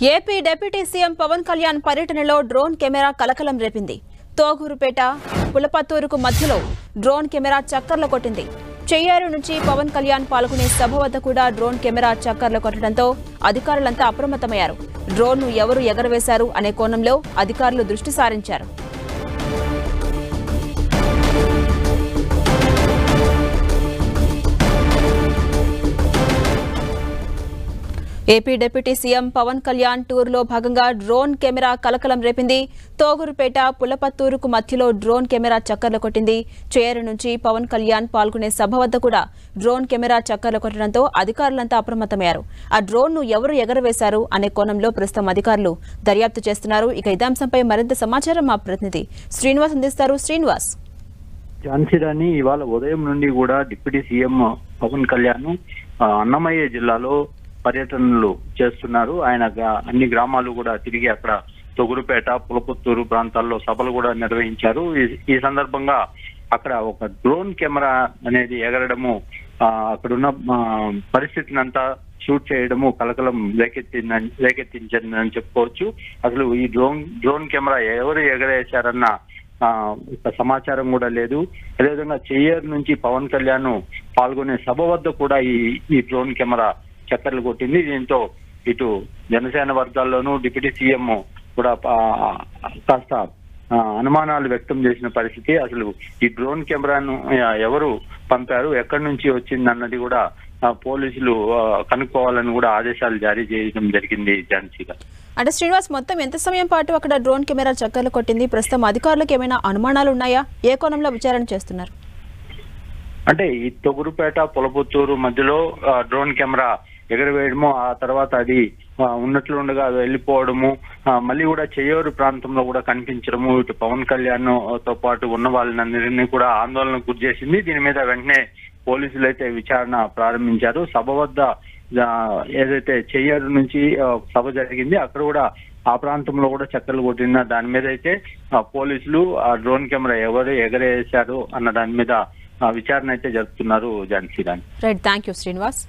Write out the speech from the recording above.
AP deputy CM Pawan Kalyan పర్యటనలో drone camera కలకలం రేపింది. తోగూరుపేట పులపత్తూరుకు మధ్యలో డ్రోన్ కెమెరా చక్కర్లు కొట్టింది. చెయ్యారు నుంచి పవన్ కళ్యాణ్ పాల్గొనే సభ వద్ద కూడా డ్రోన్ కెమెరా చక్కర్లు కొట్టడంతో అధికారులంతా అప్రమత్తమయ్యారు. డ్రోన్ను ఎవరు ఎగరవేశారు అనే కోణంలో అధికారులు దృష్టి సారించారు. AP deputy CM Pawan Kalyan టూర్లో భాగంగా డ్రోన్ కెమెరా కలకలం రేపింది. తోగూరుపేట పులపత్తూరుకు మధ్యలో డ్రోన్ కెమెరా చక్కర్లు కొట్టింది. చేరు నుంచి పవన్ కళ్యాణ్ పాల్గొనే సభ వద్ద కూడా డ్రోన్ కెమెరా చక్కర్లు కొట్టడంతో అధికారులంతా అప్రమత్తమయ్యారు. ఆ డ్రోన్ను ఎవరు ఎగరవేశారు అనే కోణంలో ప్రస్తుతం అధికారులు దర్యాప్తు చేస్తున్నారు. ఇక ఇదే అంశంపై మరింత సమాచారం మా ప్రతినిధి శ్రీనివాస్ అందిస్తారు. శ్రీనివాస్, ఝాన్సీరాణి ఇవాళ ఉదయం నుండి కూడా డిప్యూటీ సీఎం పవన్ కళ్యాణ్ అన్నమయ్య జిల్లాలో పర్యటనలు చేస్తున్నారు. ఆయన అన్ని గ్రామాలు కూడా తిరిగి అక్కడ తొగురుపేట పులపత్తూరు ప్రాంతాల్లో సభలు కూడా నిర్వహించారు. ఈ సందర్భంగా అక్కడ ఒక డ్రోన్ కెమెరా అనేది ఎగరడము, అక్కడున్న పరిస్థితిని అంతా షూట్ చేయడము కలకలం రేకెత్తించిందని చెప్పుకోవచ్చు. అసలు ఈ డ్రోన్ కెమెరా ఎవరు ఎగరేశారన్న సమాచారం కూడా లేదు. అదేవిధంగా చెయ్యేరు నుంచి పవన్ కళ్యాణ్ పాల్గొనే సభ వద్ద కూడా ఈ డ్రోన్ కెమెరా చక్కర్లు కొట్టింది. దీంతో ఇటు జనసేన వర్గాల్లోనూ డిప్యూటీ సీఎం కూడా కాస్త అనుమానాలు వ్యక్తం చేసిన పరిస్థితి. అసలు ఈ డ్రోన్ కెమెరాను ఎవరు పంపారు, ఎక్కడి నుంచి వచ్చింది అన్నది కూడా పోలీసులు కనుక్కోవాలని కూడా ఆదేశాలు జారీ చేయడం జరిగింది. ఝాన్సీగా అంటే శ్రీనివాస్, మొత్తం ఎంత సమయం పాటు అక్కడ డ్రోన్ కెమెరా చక్కర్లు కొట్టింది? ప్రస్తుతం అధికారులకు ఏమైనా అనుమానాలు ఉన్నాయా? ఏ కోణంలో విచారణ చేస్తున్నారు? అంటే ఈ తొగురుపేట పులపత్తూరు మధ్యలో డ్రోన్ కెమెరా ఎగరవేయడము, ఆ తర్వాత అది ఉన్నట్లుండగా వెళ్ళిపోవడము, మళ్ళీ కూడా చెయ్యూరు ప్రాంతంలో కూడా కనిపించడము ఇటు పవన్ కళ్యాణ్ తో పాటు ఉన్న వాళ్ళందరినీ కూడా ఆందోళనకు గురి చేసింది. దీని మీద వెంటనే పోలీసులు అయితే విచారణ ప్రారంభించారు. సభ వద్ద ఏదైతే చెయ్యూరు నుంచి సభ జరిగింది అక్కడ కూడా ఆ ప్రాంతంలో కూడా చక్కర్లు కొట్టిన దాని మీద అయితే పోలీసులు ఆ డ్రోన్ కెమెరా ఎవరు ఎగరేశారు అన్న దాని మీద విచారణ అయితే జరుపుతున్నారు. Jhansi Rani. Right, thank you Srinivas.